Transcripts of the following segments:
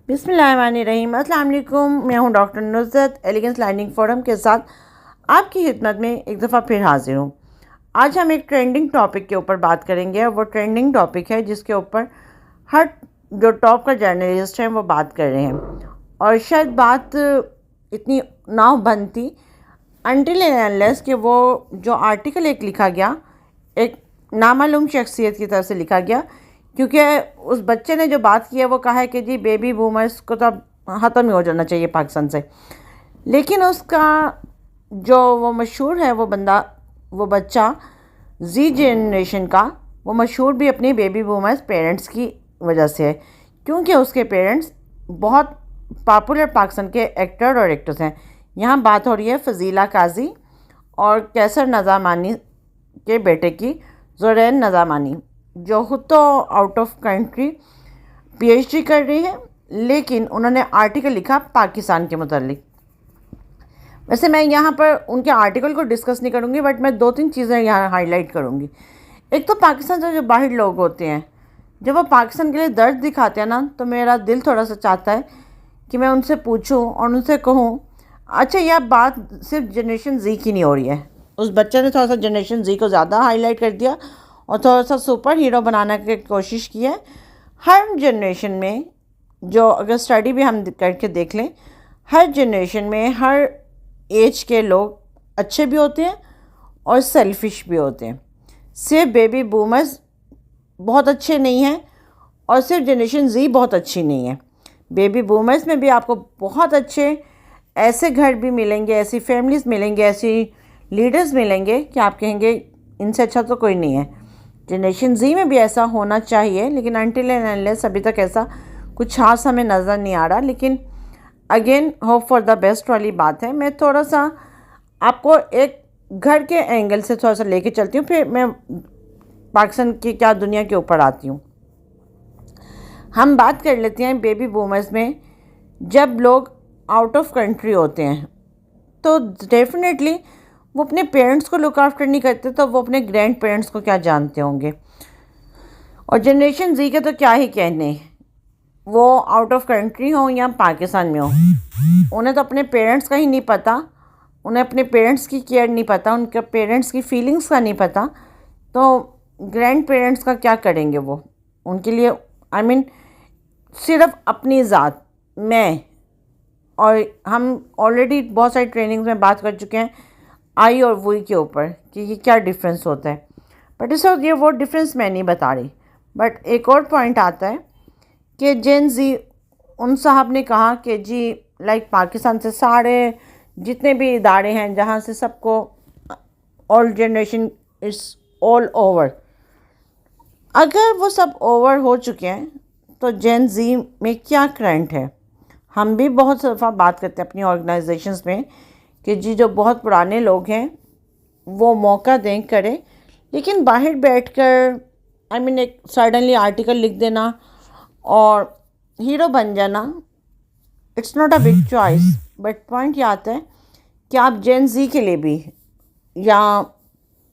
बिस्मिल्लाहिर्रहमानिर्रहीम। अस्सलाम वालेकुम। मैं हूं doctor Nusrat elegance learning forum के साथ आपकी खिदमत में एक दफ़ा फिर हाजिर हूं। आज हम एक ट्रेंडिंग टॉपिक के ऊपर बात करेंगे और वो ट्रेंडिंग टॉपिक है जिसके ऊपर हर जो टॉप का जर्नलिस्ट है वो बात कर रहे हैं और शायद बात इतनी ना बनती अनटिल एंड अनलेस कि वो जो आर्टिकल एक लिखा गया एक नामालूम शख्सियत की तरफ से लिखा गया, क्योंकि उस बच्चे ने जो बात की है वो कहा है कि जी बेबी बूमर्स को तो अब ख़त्म ही हो जाना चाहिए पाकिस्तान से। लेकिन उसका जो वो मशहूर है वो बंदा वो बच्चा जी जनरेशन का वो मशहूर भी अपनी बेबी बूमर्स पेरेंट्स की वजह से है, क्योंकि उसके पेरेंट्स बहुत पॉपुलर पाकिस्तान के एक्टर और एक्ट्रेस हैं। यहाँ बात हो रही है फजीला काजी और कैसर नज़ामानी के बेटे की, ज़ुरैन नज़ामानी, जो खुद तो आउट ऑफ कंट्री पीएचडी कर रही है, लेकिन उन्होंने आर्टिकल लिखा पाकिस्तान के मुतालिक। वैसे मैं यहाँ पर उनके आर्टिकल को डिस्कस नहीं करूँगी, बट मैं दो तीन चीज़ें यहाँ हाईलाइट करूँगी। एक तो पाकिस्तान से जो बाहर लोग होते हैं जब वो पाकिस्तान के लिए दर्द दिखाते हैं ना, तो मेरा दिल थोड़ा सा चाहता है कि मैं उनसे पूछूं और उनसे कहूं, अच्छा यह बात सिर्फ जनरेशन जी की नहीं हो रही है। उस बच्चे ने थोड़ा सा जनरेशन जी को ज़्यादा हाईलाइट कर दिया और थोड़ा सा सुपर हीरो बनाने की कोशिश की है। हर जनरेशन में जो अगर स्टडी भी हम करके देख लें, हर जनरेशन में हर एज के लोग अच्छे भी होते हैं और सेल्फिश भी होते हैं। सिर्फ बेबी बूमर्स बहुत अच्छे नहीं हैं और सिर्फ जनरेशन जी बहुत अच्छी नहीं है। बेबी बूमर्स में भी आपको बहुत अच्छे ऐसे घर भी मिलेंगे, ऐसी फैमिलीज मिलेंगे, ऐसी लीडर्स मिलेंगे कि आप कहेंगे इनसे अच्छा तो कोई नहीं है। जनरेशन जी में भी ऐसा होना चाहिए, लेकिन अनटिल एंड अनलेस अभी तक ऐसा कुछ खास हमें नज़र नहीं आ रहा। लेकिन again hope for the best वाली बात है। मैं थोड़ा सा आपको एक घर के एंगल से थोड़ा सा लेके चलती हूँ, फिर मैं पाकिस्तान की क्या दुनिया के ऊपर आती हूँ। हम बात कर लेते हैं बेबी बूमर्स में। जब लोग आउट ऑफ कंट्री होते हैं तो डेफिनेटली वो अपने पेरेंट्स को लुक आफ्टर नहीं करते, तो वो अपने ग्रैंड पेरेंट्स को क्या जानते होंगे। और जनरेशन जी के तो क्या ही कहने, वो आउट ऑफ कंट्री हो या पाकिस्तान में हो, उन्हें तो अपने पेरेंट्स का ही नहीं पता, उन्हें अपने पेरेंट्स की केयर नहीं पता, उनके पेरेंट्स की फीलिंग्स का नहीं पता, तो ग्रैंड पेरेंट्स का क्या करेंगे वो। उनके लिए आई मीन सिर्फ अपनी ज़ात मैं, और हम ऑलरेडी बहुत सारी ट्रेनिंग्स में बात कर चुके हैं आई और वही के ऊपर कि ये क्या डिफरेंस होता है, बट इस वक्त ये वो डिफरेंस मैं नहीं बता रही। बट एक और पॉइंट आता है कि जेन जी उन साहब ने कहा कि जी लाइक पाकिस्तान से सारे जितने भी इदारे हैं जहाँ से सबको all generation is all over, अगर वो सब ओवर हो चुके हैं तो जेन जी में क्या करंट है। हम भी बहुत दफ़ा बात करते हैं अपनी ऑर्गेनाइजेशंस में कि जी जो बहुत पुराने लोग हैं वो मौका दें करें, लेकिन बाहर बैठकर आई मीन एक सडनली आर्टिकल लिख देना और हीरो बन जाना, it's not a big choice. But point ये आता है कि आप जेन जी के लिए भी, या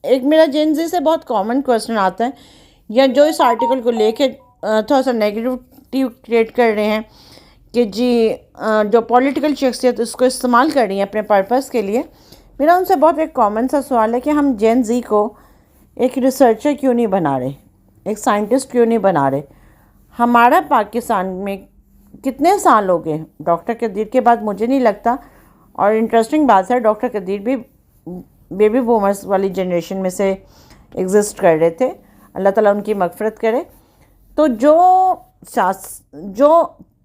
एक मेरा जेन जी से बहुत कॉमन क्वेश्चन आता है, या जो इस आर्टिकल को लेके थोड़ा सा नेगेटिविटी क्रिएट कर रहे हैं कि जी जो पॉलिटिकल शख्सियत उसको इस्तेमाल कर रही है अपने पर्पस के लिए, मेरा उनसे बहुत एक कॉमन सा सवाल है कि हम जेन जी को एक रिसर्चर क्यों नहीं बना रहे, एक साइंटिस्ट क्यों नहीं बना रहे। हमारा पाकिस्तान में कितने साल हो गए डॉक्टर कदीर के बाद, मुझे नहीं लगता, और इंटरेस्टिंग बात है डॉक्टर कदीर भी बेबी बूमर्स वाली जनरेशन में से एग्जिस्ट कर रहे थे, अल्लाह ताला उनकी मगफरत करे। तो जो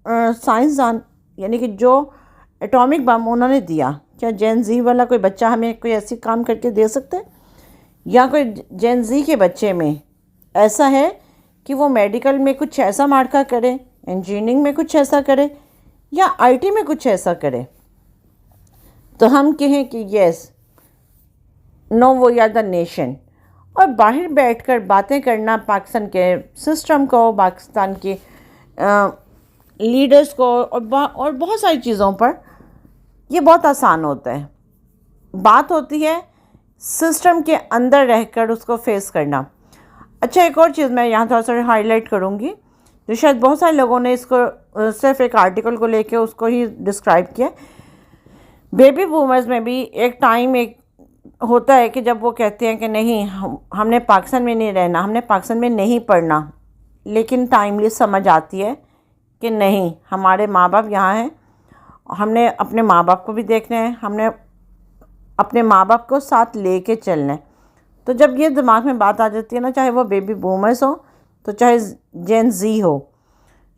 साइंसदान यानी कि जो एटॉमिक बम उन्होंने दिया, क्या जेन जी वाला कोई बच्चा हमें कोई ऐसी काम करके दे सकता है, या कोई जेन जी के बच्चे में ऐसा है कि वो मेडिकल में कुछ ऐसा मार्का करे, इंजीनियरिंग में कुछ ऐसा करे, या आईटी में कुछ ऐसा करे, तो हम कहें कि यस नो वो या द नेशन। और बाहर बैठकर बातें करना पाकिस्तान के सिस्टम को, पाकिस्तान के लीडर्स को और बहुत सारी चीज़ों पर, ये बहुत आसान होता है। बात होती है सिस्टम के अंदर रहकर उसको फेस करना। अच्छा, एक और चीज़ मैं यहाँ थोड़ा सा हाईलाइट करूँगी जो शायद बहुत सारे लोगों ने इसको सिर्फ एक आर्टिकल को लेके उसको ही डिस्क्राइब किया। बेबी बूमर्स में भी एक टाइम एक होता है कि जब वो कहते हैं कि नहीं, हमने पाकिस्तान में नहीं रहना, हमने पाकिस्तान में नहीं पढ़ना, लेकिन टाइमली समझ आती है कि नहीं, हमारे माँ बाप यहाँ हैं, हमने अपने माँ बाप को भी देखना है, हमने अपने माँ बाप को साथ लेके चलना है। तो जब ये दिमाग में बात आ जाती है ना, चाहे वो बेबी बूमर्स हो तो चाहे जेन ज़ी हो।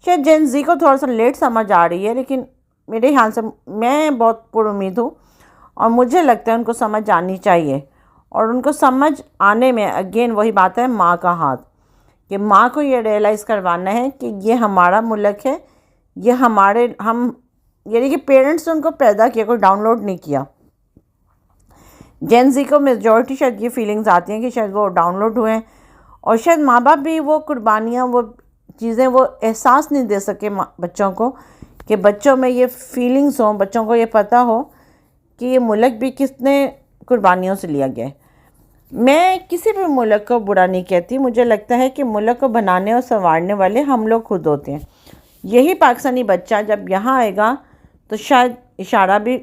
शायद जेन ज़ी को थोड़ा सा लेट समझ आ रही है, लेकिन मेरे ख्याल से मैं बहुत पुरुमीद हूँ और मुझे लगता है उनको समझ आनी चाहिए। और उनको समझ आने में अगेन वही बात है, माँ का हाथ, कि माँ को ये रियलाइज़ करवाना है कि ये हमारा मुल्क है, ये हमारे हम यानी कि पेरेंट्स ने उनको पैदा किया, कोई डाउनलोड नहीं किया। जेन ज़ी को मेजॉरिटी शायद ये फीलिंग्स आती हैं कि शायद वो डाउनलोड हुए हैं, और शायद माँ बाप भी वो कुर्बानियाँ, वो चीज़ें, वो एहसास नहीं दे सके बच्चों को कि बच्चों में ये फीलिंग्स हों, बच्चों को ये पता हो कि ये मुल्क भी कितने कुर्बानियों से लिया गया है। मैं किसी भी मुल्क को बुरा नहीं कहती, मुझे लगता है कि मुल्क को बनाने और संवारने वाले हम लोग खुद होते हैं। यही पाकिस्तानी बच्चा जब यहाँ आएगा तो शायद इशारा भी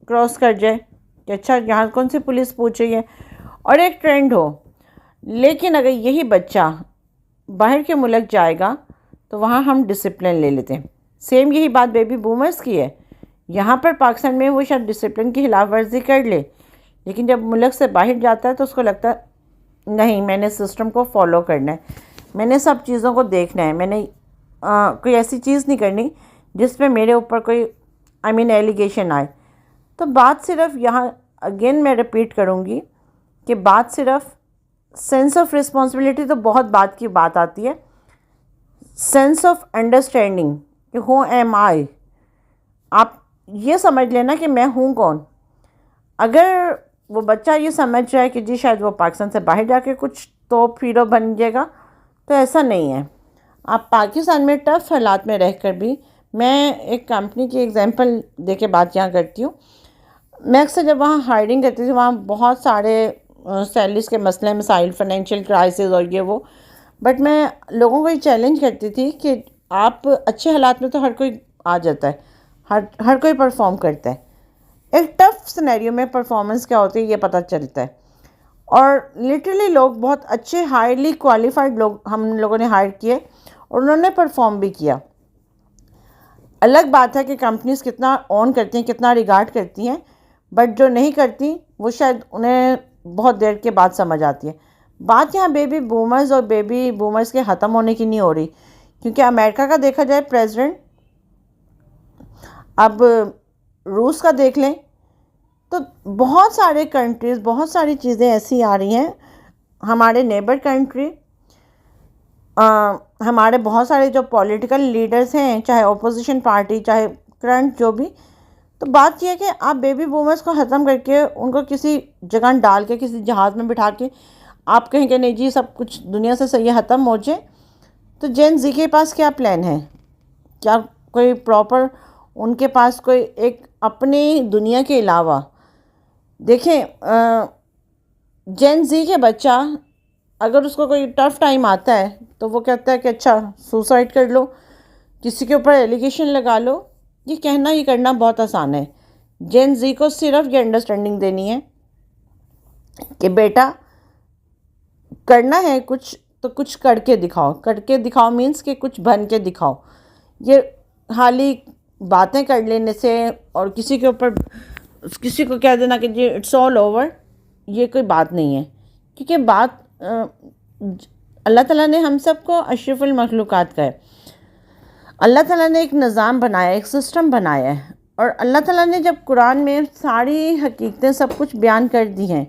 क्रॉस कर जाए कि अच्छा, यहाँ कौन सी पुलिस पूछ रही है, और एक ट्रेंड हो। लेकिन अगर यही बच्चा बाहर के मुल्क जाएगा तो वहाँ हम डिसिप्लिन ले लेते हैं। सेम यही बात बेबी बूमर्स की है। यहाँ पर पाकिस्तान में वो शायद डिसिप्लिन की खिलाफ वर्जी कर ले, लेकिन जब मुल्क से बाहर जाता है तो उसको लगता है नहीं, मैंने सिस्टम को फॉलो करना है, मैंने सब चीज़ों को देखना है, मैंने कोई ऐसी चीज़ नहीं करनी जिसमें मेरे ऊपर कोई एलिगेशन आए। तो बात सिर्फ यहाँ अगेन मैं रिपीट करूँगी कि बात सिर्फ सेंस ऑफ रिस्पॉन्सिबिलिटी तो बहुत बात की बात आती है, सेंस ऑफ अंडरस्टैंडिंग कि हु एम आई, आप ये समझ लेना कि मैं हूँ कौन। अगर वो बच्चा ये समझ जाए कि जी शायद वो पाकिस्तान से बाहर जाके कुछ तो हीरो बन जाएगा, तो ऐसा नहीं है। आप पाकिस्तान में टफ़ हालात में रहकर भी, मैं एक कंपनी की एग्जांपल दे के बात यहाँ करती हूँ। मैं अक्सर जब वहाँ हायरिंग करती थी, वहाँ बहुत सारे सैलरीज के मसले मसाइल, फाइनेंशियल क्राइसिस और ये वो, बट मैं लोगों को ये चैलेंज करती थी कि आप अच्छे हालात में तो हर कोई आ जाता है, हर कोई परफॉर्म करता है, एक टफ़ सिनेरियो में परफॉर्मेंस क्या होती है ये पता चलता है। और लिटरली लोग बहुत अच्छे हाईली क्वालिफाइड लोग हम लोगों ने हायर किए और उन्होंने परफॉर्म भी किया। अलग बात है कि कंपनीज कितना ऑन करती हैं, कितना रिगार्ड करती हैं, बट जो नहीं करती वो शायद उन्हें बहुत देर के बाद समझ आती है। बात यहाँ बेबी बूमर्स और बेबी बूमर्स के ख़त्म होने की नहीं हो रही, क्योंकि अमेरिका का देखा जाए प्रेसिडेंट, अब रूस का देख लें, तो बहुत सारे कंट्रीज़, बहुत सारी चीज़ें ऐसी आ रही हैं, हमारे नेबर कंट्री, हमारे बहुत सारे जो पॉलिटिकल लीडर्स हैं, चाहे ओपोजिशन पार्टी, चाहे करंट जो भी। तो बात यह है कि आप बेबी बूमर्स को ख़त्म करके उनको किसी जगह डाल के, किसी जहाज़ में बिठा के आप कहें कि नहीं जी सब कुछ दुनिया से सही ख़त्म हो जाए, तो जेन ज़ी के पास क्या प्लान है? क्या कोई प्रॉपर उनके पास कोई एक अपनी दुनिया के अलावा? देखें, जेन ज़ी के बच्चा अगर उसको कोई टफ़ टाइम आता है तो वो कहता है कि अच्छा सुसाइड कर लो, किसी के ऊपर एलिगेशन लगा लो। ये कहना ही करना बहुत आसान है। जेन ज़ी को सिर्फ ये अंडरस्टैंडिंग देनी है कि बेटा करना है कुछ तो कुछ करके दिखाओ। करके दिखाओ मीन्स कि कुछ बन के दिखाओ। ये खाली बातें कर लेने से और किसी के ऊपर किसी को कह देना कि जी इट्स ऑल ओवर, ये कोई बात नहीं है। क्योंकि बात अल्लाह ताला ने हम सबको अशरफुल मखलूक़ात का है। अल्लाह ताला ने एक निज़ाम बनाया, एक सिस्टम बनाया है, और अल्लाह ताला ने जब कुरान में सारी हकीकतें सब कुछ बयान कर दी हैं,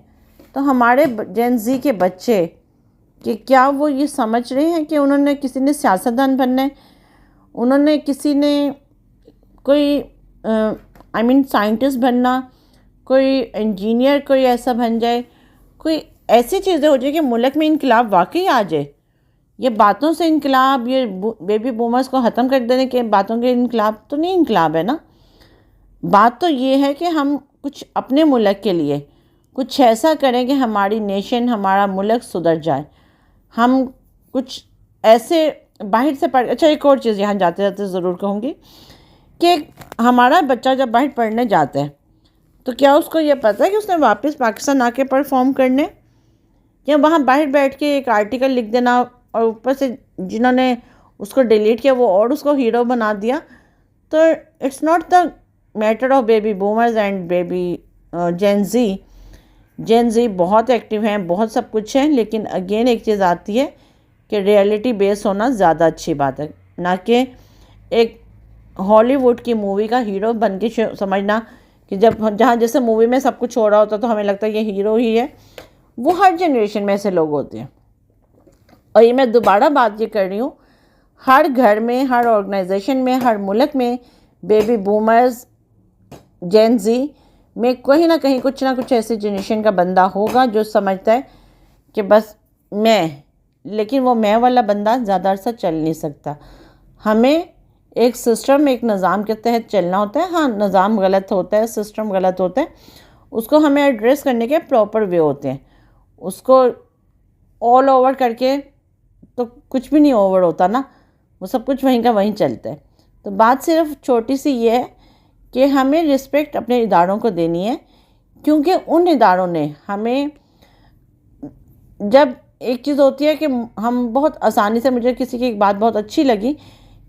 तो हमारे जेन ज़ी के बच्चे कि क्या वो ये समझ रहे हैं कि उन्होंने किसी ने सियासतदान बनना है, उन्होंने किसी ने कोई साइंटिस्ट बनना, कोई इंजीनियर कोई ऐसा बन जाए, कोई ऐसी चीज़ें हो जाए कि मुल्क में इनकलाब वाकई आ जाए। ये बातों से इनकलाब, ये बेबी बूमर्स को ख़त्म कर देने के बातों के इनकलाब तो नहीं इनकलाब है ना। बात तो ये है कि हम कुछ अपने मुल्क के लिए कुछ ऐसा करें कि हमारी नेशन, हमारा मुल्क सुधर जाए। हम कुछ ऐसे बाहर से पढ़, अच्छा एक और चीज़ यहाँ जाते जाते ज़रूर कहूँगी कि हमारा बच्चा जब बाहर पढ़ने जाता है तो क्या उसको ये पता है कि उसने वापस पाकिस्तान आके परफॉर्म करने, या वहाँ बाहर बैठ के एक आर्टिकल लिख देना और ऊपर से जिन्होंने उसको डिलीट किया वो और उसको हीरो बना दिया। तो it's not the matter of baby boomers and baby gen Z बहुत एक्टिव हैं, बहुत सब कुछ है, लेकिन अगेन एक चीज़ आती है कि रियलिटी बेस होना ज़्यादा अच्छी बात है, ना कि एक हॉलीवुड की मूवी का हीरो बन के समझना कि जब जहाँ जैसे मूवी में सब कुछ हो रहा होता तो हमें लगता है ये हीरो ही है। वो हर जनरेशन में ऐसे लोग होते हैं। और ये मैं दोबारा बात ये कर रही हूँ, हर घर में, हर ऑर्गेनाइजेशन में, हर मुल्क में बेबी बूमर्स जेन जी में कहीं ना कहीं कुछ ना कुछ ऐसी जनरेशन का बंदा होगा जो समझता है कि बस मैं, लेकिन वो मैं वाला बंदा ज़्यादा अरसा चल नहीं सकता। हमें एक सिस्टम, एक निज़ाम के तहत चलना होता है। हाँ, निज़ाम गलत होता है, सिस्टम गलत होता है, उसको हमें एड्रेस करने के प्रॉपर वे होते हैं। उसको ऑल ओवर करके तो कुछ भी नहीं ओवर होता ना, वो सब कुछ वहीं का वहीं चलता है। तो बात सिर्फ छोटी सी ये है कि हमें रिस्पेक्ट अपने इदारों को देनी है, क्योंकि उन इदारों ने हमें, जब एक चीज़ होती है कि हम बहुत आसानी से, मुझे किसी की एक बात बहुत अच्छी लगी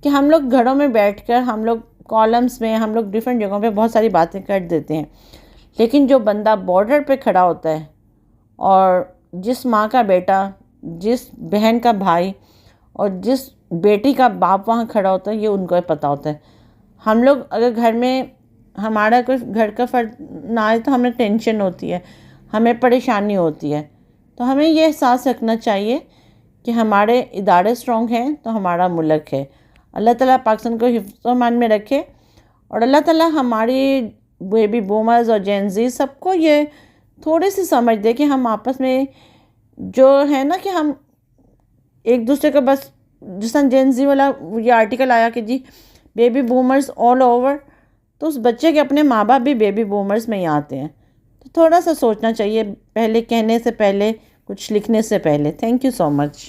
कि हम लोग घरों में बैठकर, हम लोग कॉलम्स में, हम लोग डिफरेंट जगहों पे बहुत सारी बातें कर देते हैं, लेकिन जो बंदा बॉर्डर पे खड़ा होता है और जिस माँ का बेटा, जिस बहन का भाई और जिस बेटी का बाप वहाँ खड़ा होता है, ये उनको पता होता है। हम लोग अगर घर में हमारा कुछ घर का फर्ज ना आए तो हमें टेंशन होती है, हमें परेशानी होती है। तो हमें ये एहसास रखना चाहिए कि हमारे इदारे स्ट्रॉन्ग हैं तो हमारा मुल्क है। अल्लाह ताला पाकिस्तान को हिफ्ज़ अमान में रखे और अल्लाह ताला हमारी बेबी बूमर्स और जेन ज़ी सबको ये थोड़ी सी समझ दे कि हम आपस में जो है ना, कि हम एक दूसरे का बस, जिस तरह जेन ज़ी वाला ये आर्टिकल आया कि जी बेबी बूमर्स ऑल ओवर, तो उस बच्चे के अपने माँ बाप भी बेबी बूमर्स में ही आते हैं। तो थोड़ा सा सोचना चाहिए पहले कहने से पहले, कुछ लिखने से पहले। Thank you so much.